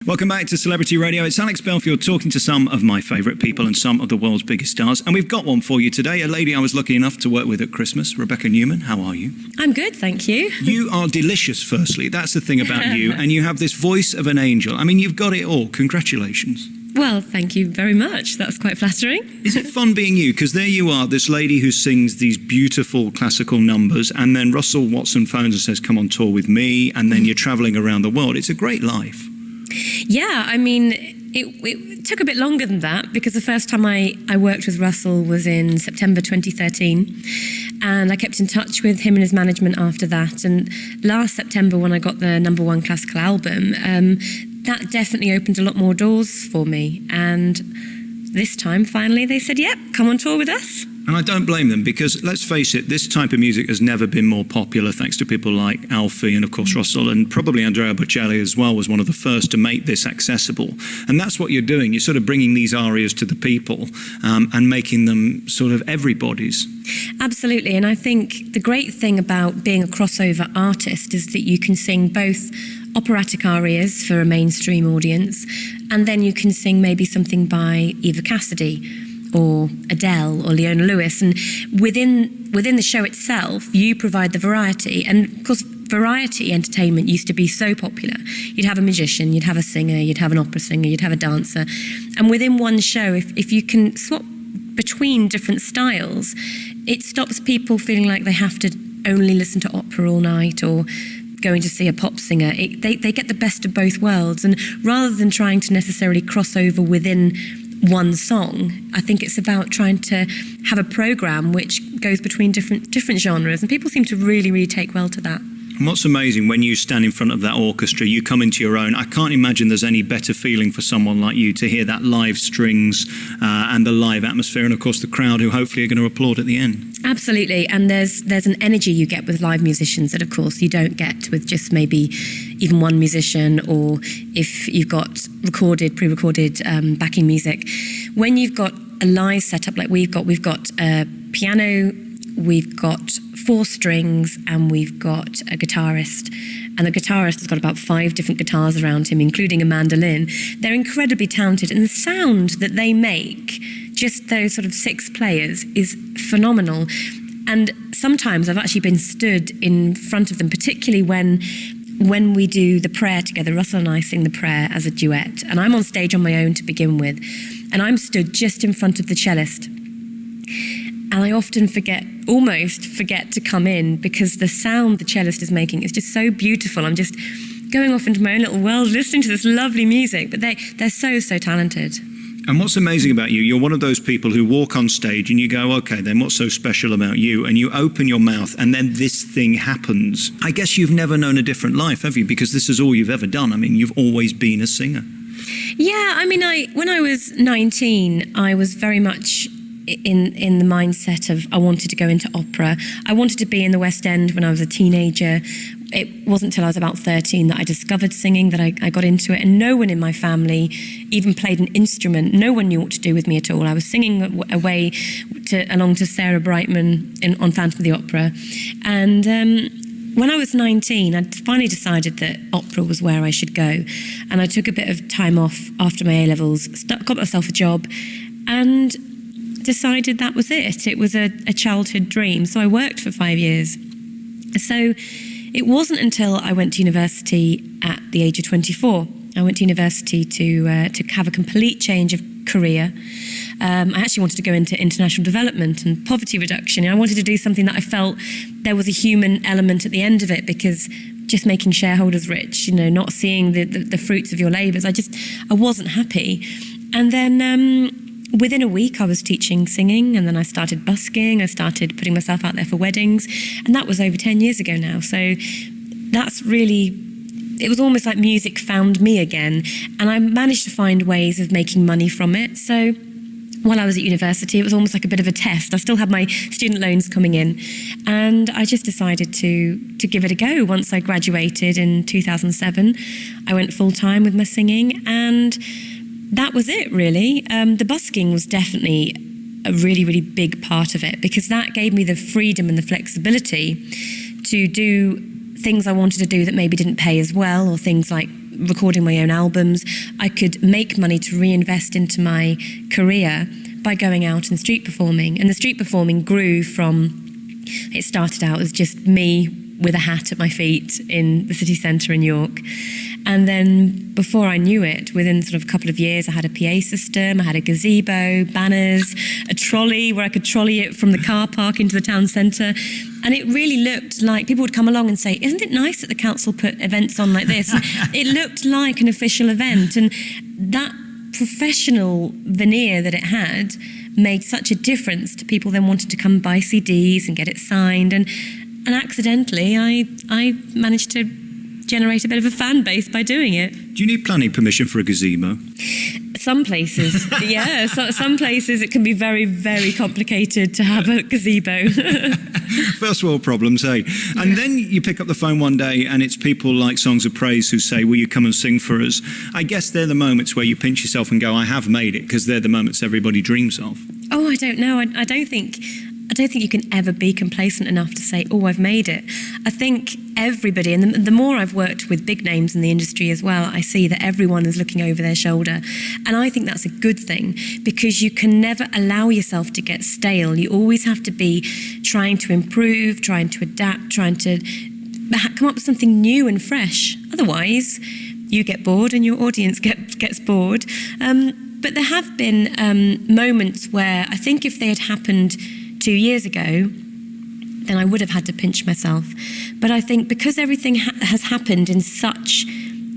Welcome back to Celebrity Radio. It's Alex Belfield talking to some of my favourite people and some of the world's biggest stars. And we've got one for you today, a lady I was lucky enough to work with at Christmas, Rebecca Newman. How are you? I'm good, thank you. You are delicious, firstly. That's the thing about you. And you have this voice of an angel. I mean, you've got it all. Congratulations. Well, thank you very much. That's quite flattering. Is it fun being you? Because there you are, this lady who sings these beautiful classical numbers, and then Russell Watson phones and says, come on tour with me, and then you're travelling around the world. It's a great life. Yeah, I mean, it took a bit longer than that because the first time I worked with Russell was in September 2013, and I kept in touch with him and his management after that. And last September, when I got the #1 classical album, that definitely opened a lot more doors for me. And this time, finally, they said, yep, come on tour with us. And I don't blame them because, let's face it, this type of music has never been more popular thanks to people like Alfie and, of course, Russell, and probably Andrea Bocelli as well was one of the first to make this accessible. And that's what you're doing. You're sort of bringing these arias to the people and making them sort of everybody's. Absolutely. And I think the great thing about being a crossover artist is that you can sing both operatic arias for a mainstream audience, and then you can sing maybe something by Eva Cassidy or Adele or Leona Lewis, and within the show itself you provide the variety. And of course, variety entertainment used to be so popular. You'd have a musician, you'd have a singer, you'd have an opera singer, you'd have a dancer, and within one show, if you can swap between different styles, it stops people feeling like they have to only listen to opera all night or going to see a pop singer. They get the best of both worlds, and rather than trying to necessarily cross over within one song, I think it's about trying to have a programme which goes between different genres, and people seem to really take well to that. And what's amazing, when you stand in front of that orchestra, you come into your own. I can't imagine there's any better feeling for someone like you to hear that live strings and the live atmosphere, and of course the crowd who hopefully are going to applaud at the end. Absolutely, and there's an energy you get with live musicians that of course you don't get with just maybe even one musician, or if you've got pre-recorded backing music. When you've got a live setup like we've got a piano, we've got 4 strings, and we've got a guitarist. And the guitarist has got about 5 different guitars around him, including a mandolin. They're incredibly talented, and the sound that they make, just those sort of 6 players, is phenomenal. And sometimes I've actually been stood in front of them, particularly when we do the prayer together. Russell and I sing the prayer as a duet, and I'm on stage on my own to begin with, and I'm stood just in front of the cellist. And I often almost forget to come in because the sound the cellist is making is just so beautiful. I'm just going off into my own little world listening to this lovely music, but they're so talented. And what's amazing about you, you're one of those people who walk on stage and you go, okay, then what's so special about you? And you open your mouth and then this thing happens. I guess you've never known a different life, have you? Because this is all you've ever done. I mean, you've always been a singer. Yeah, I mean, when I was 19, I was very much in the mindset of I wanted to go into opera. I wanted to be in the West End when I was a teenager. It wasn't until I was about 13 that I discovered singing, that I got into it, and no one in my family even played an instrument. No one knew what to do with me at all. I was singing along to Sarah Brightman on Phantom of the Opera. And when I was 19, I finally decided that opera was where I should go. And I took a bit of time off after my A-levels, got myself a job, and decided that was it. It was a childhood dream. So I worked for 5 years. So it wasn't until I went to university at the age of 24. I went to university to have a complete change of career. I actually wanted to go into international development and poverty reduction. I wanted to do something that I felt there was a human element at the end of it, because just making shareholders rich, not seeing the fruits of your labours, I wasn't happy. And then within a week I was teaching singing, and then I started busking, I started putting myself out there for weddings, and that was over 10 years ago now. So that's really, it was almost like music found me again, and I managed to find ways of making money from it. So while I was at university, it was almost like a bit of a test. I still had my student loans coming in, and I just decided to give it a go. Once I graduated in 2007, I went full-time with my singing, and that was it, really. The busking was definitely a really big part of it, because that gave me the freedom and the flexibility to do things I wanted to do that maybe didn't pay as well, or things like recording my own albums. I could make money to reinvest into my career by going out and street performing. And the street performing grew from, it started out as just me with a hat at my feet in the city centre in York. And then before I knew it, within sort of a couple of years, I had a PA system, I had a gazebo, banners, a trolley where I could trolley it from the car park into the town centre. And it really looked like people would come along and say, isn't it nice that the council put events on like this? It looked like an official event. And that professional veneer that it had made such a difference to people then wanting to come buy CDs and get it signed. And accidentally, I managed to generate a bit of a fan base by doing it. Do you need planning permission for a gazebo? Some places, yeah. Some places it can be very, very complicated to have a gazebo. First world problems, hey? And then you pick up the phone one day and it's people like Songs of Praise who say, will you come and sing for us? I guess they're the moments where you pinch yourself and go, I have made it, because they're the moments everybody dreams of. Oh, I don't know. I don't think you can ever be complacent enough to say, oh, I've made it. I think everybody, and the more I've worked with big names in the industry as well, I see that everyone is looking over their shoulder. And I think that's a good thing, because you can never allow yourself to get stale. You always have to be trying to improve, trying to adapt, trying to come up with something new and fresh. Otherwise, you get bored and your audience gets bored. But there have been moments where I think if they had happened 2 years ago, then I would have had to pinch myself. But I think because everything has happened in such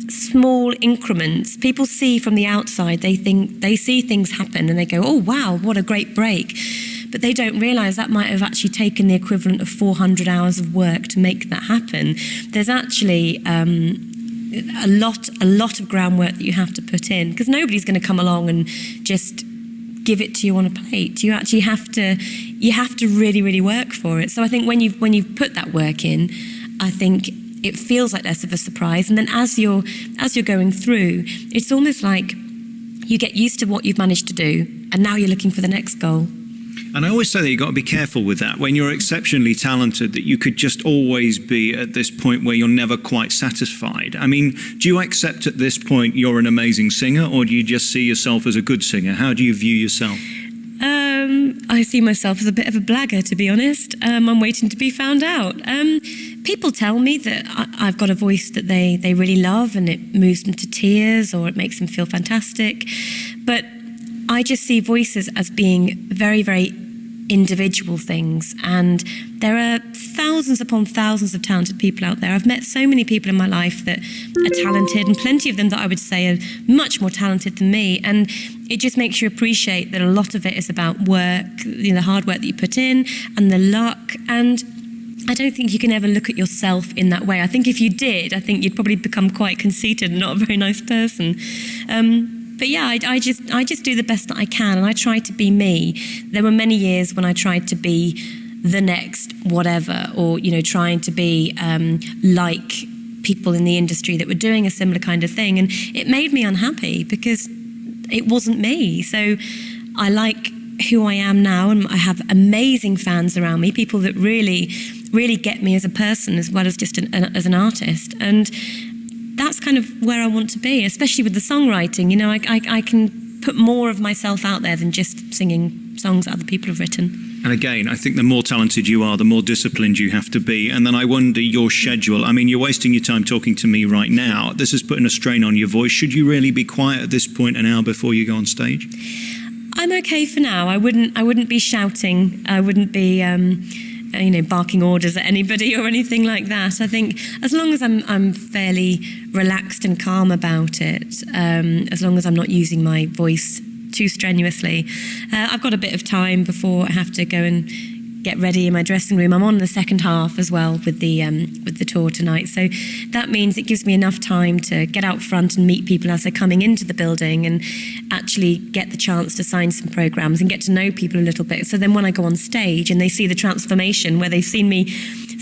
small increments, people see from the outside, they see things happen and they go, oh wow, what a great break. But they don't realise that might have actually taken the equivalent of 400 hours of work to make that happen. There's actually a lot of groundwork that you have to put in, because nobody's going to come along and just give it to you on a plate. You actually have to really, really work for it. So I think when you've put that work in, I think it feels like less of a surprise. And then as you're going through, it's almost like you get used to what you've managed to do, and now you're looking for the next goal. And I always say that you've got to be careful with that. When you're exceptionally talented, that you could just always be at this point where you're never quite satisfied. I mean, do you accept at this point you're an amazing singer, or do you just see yourself as a good singer? How do you view yourself? I see myself as a bit of a blagger, to be honest. I'm waiting to be found out. People tell me that I've got a voice that they really love and it moves them to tears or it makes them feel fantastic. But I just see voices as being very, very individual things, and there are thousands upon thousands of talented people out there. I've met so many people in my life that are talented, and plenty of them that I would say are much more talented than me, and it just makes you appreciate that a lot of it is about work, the hard work that you put in and the luck. And I don't think you can ever look at yourself in that way. I think if you did, I think you'd probably become quite conceited and not a very nice person. But yeah, I just do the best that I can, and I try to be me. There were many years when I tried to be the next whatever, or trying to be like people in the industry that were doing a similar kind of thing, and it made me unhappy because it wasn't me. So I like who I am now, and I have amazing fans around me, people that really, really get me as a person as well as just as an artist, and that's kind of where I want to be, especially with the songwriting. I can put more of myself out there than just singing songs that other people have written. And again, I think the more talented you are, the more disciplined you have to be. And then I wonder your schedule. I mean, you're wasting your time talking to me right now. This is putting a strain on your voice. Should you really be quiet at this point an hour before you go on stage? I'm okay for now. I wouldn't be shouting. I wouldn't be barking orders at anybody or anything like that. I think as long as I'm fairly relaxed and calm about it, as long as I'm not using my voice too strenuously, I've got a bit of time before I have to go and get ready in my dressing room. I'm on the second half as well with the tour tonight, so that means it gives me enough time to get out front and meet people as they're coming into the building, and actually get the chance to sign some programs and get to know people a little bit. So then when I go on stage and they see the transformation, where they've seen me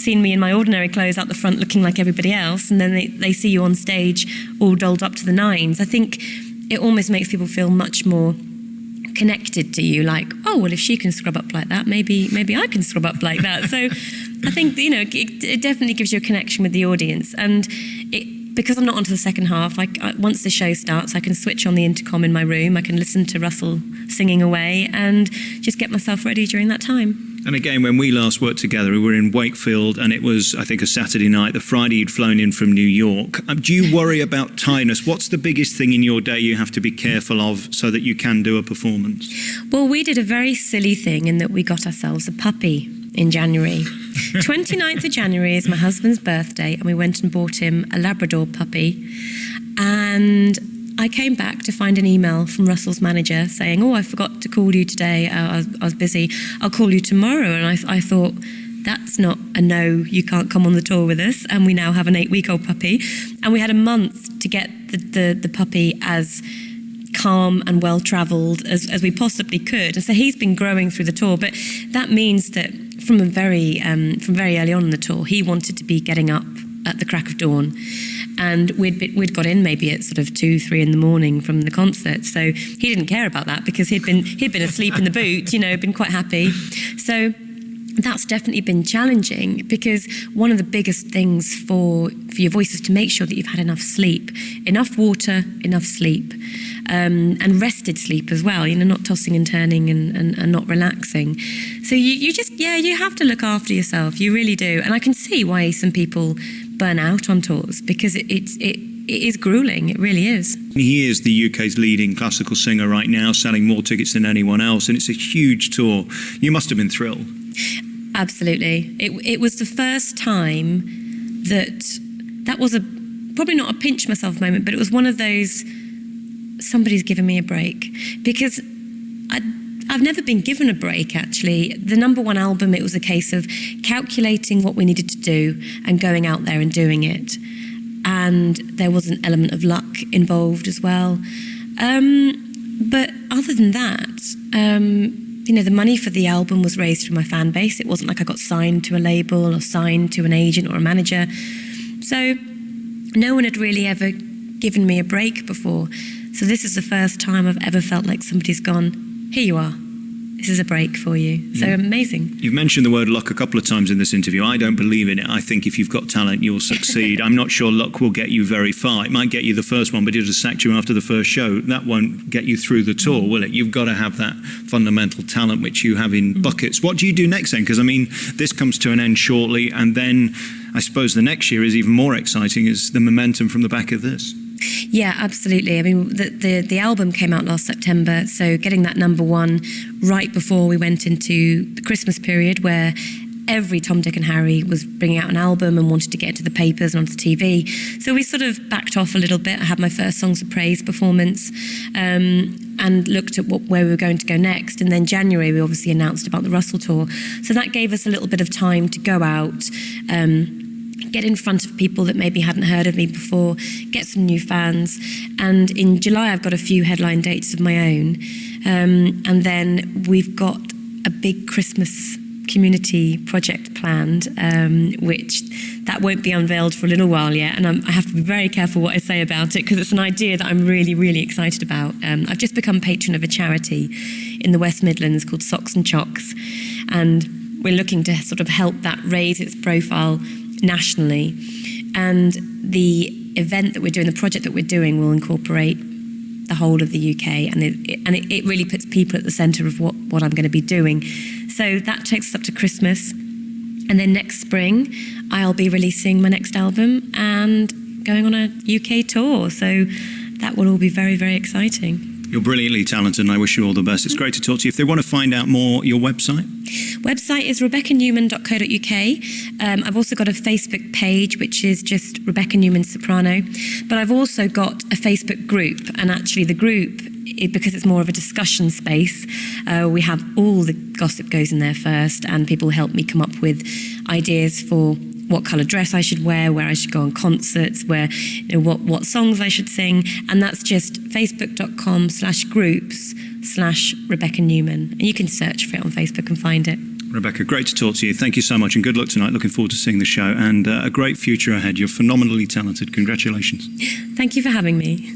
in my ordinary clothes out the front looking like everybody else, and then they see you on stage all dolled up to the nines, I think it almost makes people feel much more connected to you, like, oh, well, if she can scrub up like that, maybe I can scrub up like that. So I think, it definitely gives you a connection with the audience, and because I'm not onto the second half, once the show starts, I can switch on the intercom in my room, I can listen to Russell singing away and just get myself ready during that time. And again, when we last worked together, we were in Wakefield, and it was, I think, a Saturday night. The Friday you'd flown in from New York. Do you worry about tiredness? What's the biggest thing in your day you have to be careful of so that you can do a performance? Well, we did a very silly thing in that we got ourselves a puppy in January. 29th of January is my husband's birthday, and we went and bought him a Labrador puppy. And I came back to find an email from Russell's manager saying, I forgot to call you today. I was busy. I'll call you tomorrow. And I thought, that's not a no, you can't come on the tour with us. And we now have an 8-week-old puppy. And we had a month to get the puppy as calm and well-travelled as we possibly could. And so he's been growing through the tour. But that means that from very early on in the tour, he wanted to be getting up at the crack of dawn. And we'd got in maybe at sort of 2-3 in the morning from the concert, so he didn't care about that because he'd been asleep in the boot, been quite happy. So that's definitely been challenging, because one of the biggest things for your voice is to make sure that you've had enough sleep, enough water, enough sleep, and rested sleep as well, not tossing and turning and not relaxing. So you just, you have to look after yourself, you really do. And I can see why some people burn out on tours, because it is grueling, it really is. He is the UK's leading classical singer right now, selling more tickets than anyone else, and it's a huge tour. You must have been thrilled. Absolutely. It was the first time that was probably not a pinch myself moment, but it was one of those, somebody's given me a break, because I've never been given a break, actually. The number one album, it was a case of calculating what we needed to do and going out there and doing it. And there was an element of luck involved as well. But other than that, the money for the album was raised through my fan base. It wasn't like I got signed to a label or signed to an agent or a manager. So no one had really ever given me a break before. So this is the first time I've ever felt like somebody's gone, here you are, this is a break for you. So amazing. You've mentioned the word luck a couple of times in this interview. I don't believe in it. I think if you've got talent, you'll succeed. I'm not sure luck will get you very far. It might get you the first one, but it'll sack you after the first show. That won't get you through the tour, will it? You've got to have that fundamental talent, which you have in buckets. What do you do next then? Because, this comes to an end shortly, and then I suppose the next year is even more exciting, is the momentum from the back of this. Yeah, absolutely. The album came out last September, so getting that number one right before we went into the Christmas period, where every Tom, Dick and Harry was bringing out an album and wanted to get into the papers and onto TV. So we sort of backed off a little bit. I had my first Songs of Praise performance and looked at where we were going to go next. And then January, we obviously announced about the Russell Tour. So that gave us a little bit of time to go out, get in front of people that maybe hadn't heard of me before, get some new fans. And in July, I've got a few headline dates of my own. And then we've got a big Christmas community project planned, which that won't be unveiled for a little while yet. And I have to be very careful what I say about it, because it's an idea that I'm really, really excited about. I've just become patron of a charity in the West Midlands called Socks and Chocks. And we're looking to sort of help that raise its profile nationally. And the event that we're doing, the project that we're doing, will incorporate the whole of the UK, and it really puts people at the centre of what I'm going to be doing. So that takes us up to Christmas, and then next spring I'll be releasing my next album and going on a UK tour. So that will all be very, very exciting. You're brilliantly talented, and I wish you all the best. It's great to talk to you. If they want to find out more, your website? Website is RebeccaNewman.co.uk. I've also got a Facebook page, which is just Rebecca Newman Soprano. But I've also got a Facebook group, and actually the group, because it's more of a discussion space, we have all the gossip goes in there first, and people help me come up with ideas for what colour dress I should wear, where I should go on concerts, what songs I should sing. And that's just facebook.com/groups/Rebecca Newman. And you can search for it on Facebook and find it. Rebecca, great to talk to you. Thank you so much, and good luck tonight. Looking forward to seeing the show, and a great future ahead. You're phenomenally talented. Congratulations. Thank you for having me.